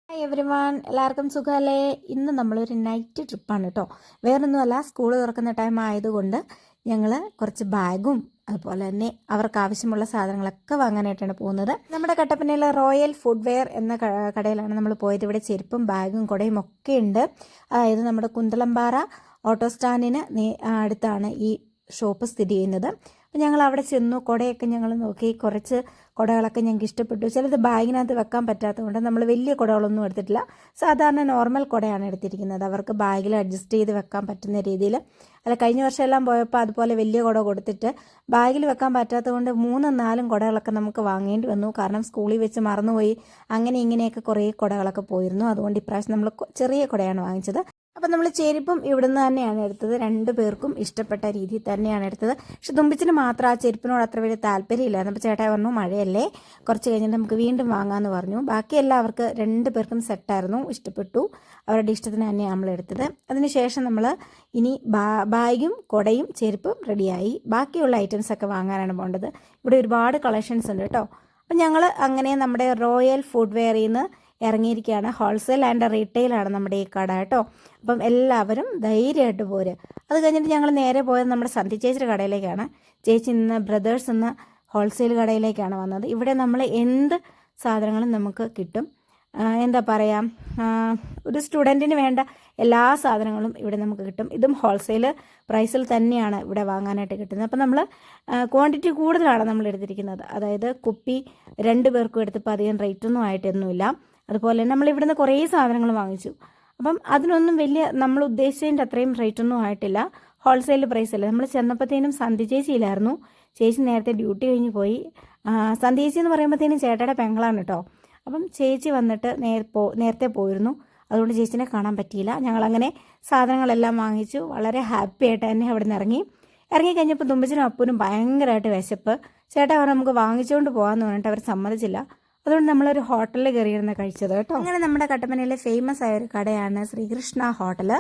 Hi everyone, എല്ലാവർക്കും സുഖമല്ലേ? ഇന്ന് നമ്മളൊരു നൈറ്റ് ട്രിപ്പാണ് കേട്ടോ. വേറൊന്നുമല്ല, സ്കൂൾ തുറക്കുന്ന ടൈം ആയതുകൊണ്ട് ഞങ്ങൾ കുറച്ച് ബാഗും അതുപോലെ തന്നെ അവർക്ക് ആവശ്യമുള്ള സാധനങ്ങളൊക്കെ വാങ്ങാനായിട്ടാണ് പോകുന്നത്. നമ്മുടെ കട്ടപ്പനയിലെ റോയൽ ഫുഡ്വെയർ എന്ന കടയിലാണ് നമ്മൾ പോയത്. ഇവിടെ ചെരുപ്പും ബാഗും കുടയും ഒക്കെ ഉണ്ട്. അതായത് നമ്മുടെ കുന്തളംപാറ ഓട്ടോ സ്റ്റാൻഡിന് അടുത്താണ് ഈ ഷോപ്പ് സ്ഥിതി ചെയ്യുന്നത്. അപ്പം ഞങ്ങൾ അവിടെ ചെന്നു. കുടയൊക്കെ ഞങ്ങൾ നോക്കി. കുറച്ച് കുടകളൊക്കെ ഞങ്ങൾക്ക് ഇഷ്ടപ്പെട്ടു. ചിലത് ബാഗിനകത്ത് വെക്കാൻ പറ്റാത്തതുകൊണ്ട് നമ്മൾ വലിയ കുടകളൊന്നും എടുത്തിട്ടില്ല. സാധാരണ നോർമൽ കുടയാണ് എടുത്തിരിക്കുന്നത്. അവർക്ക് ബാഗിൽ അഡ്ജസ്റ്റ് ചെയ്ത് വെക്കാൻ പറ്റുന്ന രീതിയിൽ. അല്ല, കഴിഞ്ഞ വർഷമെല്ലാം പോയപ്പോൾ അതുപോലെ വലിയ കുട കൊടുത്തിട്ട് ബാഗിൽ വെക്കാൻ പറ്റാത്തതുകൊണ്ട് 3-4 കുടകളൊക്കെ നമുക്ക് വാങ്ങേണ്ടി വന്നു. കാരണം സ്കൂളിൽ വെച്ച് മറന്നുപോയി. അങ്ങനെ ഇങ്ങനെയൊക്കെ കുറേ കുടകളൊക്കെ പോയിരുന്നു. അതുകൊണ്ട് ഇപ്രാവശ്യം നമ്മൾ ചെറിയ കുടയാണ് വാങ്ങിച്ചത്. അപ്പം നമ്മൾ ചെരുപ്പും ഇവിടുന്ന് തന്നെയാണ് എടുത്തത്. 2 പേർക്കും ഇഷ്ടപ്പെട്ട രീതിയിൽ തന്നെയാണ് എടുത്തത്. പക്ഷെ തുമ്പിച്ചിന് മാത്രം ആ ചെരുപ്പിനോട് അത്ര വലിയ താല്പര്യമില്ലായിരുന്നു. അപ്പോൾ ചേട്ടായി പറഞ്ഞു, മഴയല്ലേ, കുറച്ച് കഴിഞ്ഞിട്ട് നമുക്ക് വീണ്ടും വാങ്ങാമെന്ന് പറഞ്ഞു. ബാക്കി എല്ലാവർക്ക് 2 പേർക്കും സെറ്റായിരുന്നു, ഇഷ്ടപ്പെട്ടു. അവരുടെ ഇഷ്ടത്തിന് തന്നെയാണ് നമ്മൾ എടുത്തത്. അതിനുശേഷം നമ്മൾ ഇനി ബാഗും കുടയും ചെരുപ്പും റെഡിയായി. ബാക്കിയുള്ള ഐറ്റംസൊക്കെ വാങ്ങാനാണ് പോകേണ്ടത്. ഇവിടെ ഒരുപാട് കളക്ഷൻസ് ഉണ്ട് കേട്ടോ. അപ്പം ഞങ്ങൾ അങ്ങനെ നമ്മുടെ റോയൽ ഫുഡ്വെയറിൽ നിന്ന് ഇറങ്ങിയിരിക്കുകയാണ്. ഹോൾസെയിൽ ആൻഡ് റീറ്റെയിലാണ് നമ്മുടെ ഈ കട കേട്ടോ. അപ്പം എല്ലാവരും ധൈര്യമായിട്ട് പോര്. അത് കഴിഞ്ഞിട്ട് ഞങ്ങൾ നേരെ പോയത് നമ്മുടെ സന്ധി ചേച്ചിയുടെ കടയിലേക്കാണ്. ചേച്ചി ഇന്ന് ബ്രദേഴ്സ് എന്ന ഹോൾസെയിൽ കടയിലേക്കാണ് വന്നത്. ഇവിടെ നമ്മൾ എന്ത് സാധനങ്ങളും നമുക്ക് കിട്ടും. എന്താ പറയുക, ഒരു സ്റ്റുഡൻറ്റിന് വേണ്ട എല്ലാ സാധനങ്ങളും ഇവിടെ നമുക്ക് കിട്ടും. ഇതും ഹോൾസെയിൽ പ്രൈസിൽ തന്നെയാണ് ഇവിടെ വാങ്ങാനായിട്ട് കിട്ടുന്നത്. അപ്പം നമ്മൾ ക്വാണ്ടിറ്റി കൂടുതലാണ് നമ്മൾ എടുത്തിരിക്കുന്നത്. അതായത് കുപ്പി 2 പേർക്കും എടുത്തപ്പോൾ അധികം റേറ്റൊന്നും ആയിട്ടൊന്നുമില്ല. അതുപോലെ നമ്മൾ ഇവിടുന്ന് കുറേ സാധനങ്ങൾ വാങ്ങിച്ചു. അപ്പം അതിനൊന്നും വലിയ നമ്മൾ ഉദ്ദേശിച്ചതിൻ്റെ അത്രയും റേറ്റൊന്നും ആയിട്ടില്ല. ഹോൾസെയിൽ പ്രൈസല്ലേ. നമ്മൾ ചെന്നപ്പോഴത്തേനും സന്ധി ചേച്ചിയില്ലായിരുന്നു. ചേച്ചി നേരത്തെ ഡ്യൂട്ടി കഴിഞ്ഞ് പോയി. സന്ധി ചേച്ചി എന്ന് പറയുമ്പോഴത്തേനും ചേട്ടയുടെ പെങ്ങളാണ് കേട്ടോ. അപ്പം ചേച്ചി വന്നിട്ട് നേരത്തെ പോയിരുന്നു. അതുകൊണ്ട് ചേച്ചിനെ കാണാൻ പറ്റിയില്ല. ഞങ്ങളങ്ങനെ സാധനങ്ങളെല്ലാം വാങ്ങിച്ചു. വളരെ ഹാപ്പി ആയിട്ട് തന്നെ അവിടെ നിന്ന് ഇറങ്ങിക്കഴിഞ്ഞപ്പോൾ തുമ്പച്ചനും അപ്പനും ഭയങ്കരമായിട്ട് വിശപ്പ്. ചേട്ടാ അവർ നമുക്ക് വാങ്ങിച്ചുകൊണ്ട് പോകാമെന്ന് പറഞ്ഞിട്ട് അവർ സമ്മതിച്ചില്ല. അതുകൊണ്ട് നമ്മളൊരു ഹോട്ടലിൽ കയറിയിരുന്ന കഴിച്ചത് കേട്ടോ. അങ്ങനെ നമ്മുടെ കട്ടപ്പനയിലെ ഫേമസ് ആയ ഒരു കടയാണ് ശ്രീകൃഷ്ണ ഹോട്ടൽ.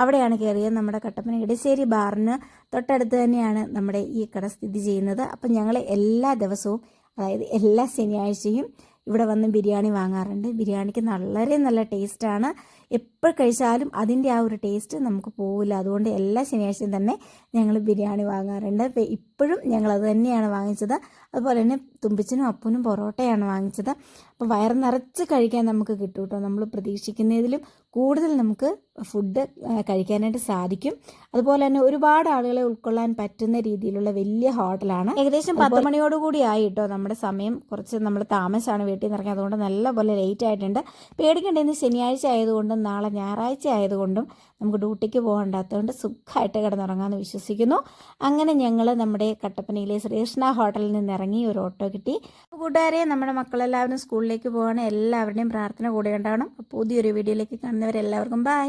അവിടെയാണ് കയറിയത്. നമ്മുടെ കട്ടപ്പന ഇടശ്ശേരി ബാറിന് തൊട്ടടുത്ത് തന്നെയാണ് നമ്മുടെ ഈ കട സ്ഥിതി ചെയ്യുന്നത്. അപ്പം ഞങ്ങൾ എല്ലാ ദിവസവും, അതായത് എല്ലാ ശനിയാഴ്ചയും ഇവിടെ വന്ന് ബിരിയാണി വാങ്ങാറുണ്ട്. ബിരിയാണിക്ക് വളരെ നല്ല ടേസ്റ്റാണ്. എപ്പോൾ കഴിച്ചാലും അതിൻ്റെ ആ ഒരു ടേസ്റ്റ് നമുക്ക് പോവില്ല. അതുകൊണ്ട് എല്ലാ ശനിയാഴ്ചയും തന്നെ ഞങ്ങൾ ബിരിയാണി വാങ്ങാറുണ്ട്. ഇപ്പോഴും ഞങ്ങളത് തന്നെയാണ് വാങ്ങിച്ചത്. അതുപോലെ തന്നെ തുമ്പിച്ചനും അപ്പനും പൊറോട്ടയാണ് വാങ്ങിച്ചത്. അപ്പോൾ വയറ് നിറച്ച് കഴിക്കാൻ നമുക്ക് കിട്ടും കേട്ടോ. നമ്മൾ പ്രതീക്ഷിക്കുന്നതിലും കൂടുതൽ നമുക്ക് ഫുഡ് കഴിക്കാനായിട്ട് സാധിക്കും. അതുപോലെ തന്നെ ഒരുപാട് ആളുകളെ ഉൾക്കൊള്ളാൻ പറ്റുന്ന രീതിയിലുള്ള വലിയ ഹോട്ടലാണ്. ഏകദേശം 10 മണിയോടുകൂടി ആയി കേട്ടോ. നമ്മുടെ സമയം കുറച്ച് നമ്മൾ താമസമാണ് വീട്ടിൽ നിന്ന് ഇറങ്ങി. അതുകൊണ്ട് നല്ലപോലെ ലേറ്റ് ആയിട്ടുണ്ട്. പേടിക്കേണ്ട, ഇന്ന് ശനിയാഴ്ച ആയതുകൊണ്ടും നാളെ ഞായറാഴ്ച ആയതുകൊണ്ടും നമുക്ക് ഡ്യൂട്ടിക്ക് പോകണ്ടാത്തതുകൊണ്ട് സുഖമായിട്ട് കിടന്നുറങ്ങാമെന്ന് വിശ്വസിക്കുന്നു. അങ്ങനെ ഞങ്ങൾ നമ്മുടെ കട്ടപ്പനയിലെ ശ്രീകൃഷ്ണ ഹോട്ടലിൽ നിന്ന് ഇറങ്ങി ഒരു ഓട്ടോ കിട്ടി. കൂട്ടുകാരെ, നമ്മുടെ മക്കളെല്ലാവരും സ്കൂളിലേക്ക് പോവാണ്. എല്ലാവരുടെയും പ്രാർത്ഥന കൂടെ ഉണ്ടാവണം. പുതിയൊരു വീഡിയോയിലേക്ക് കാണുന്നവരെല്ലാവർക്കും ബൈ.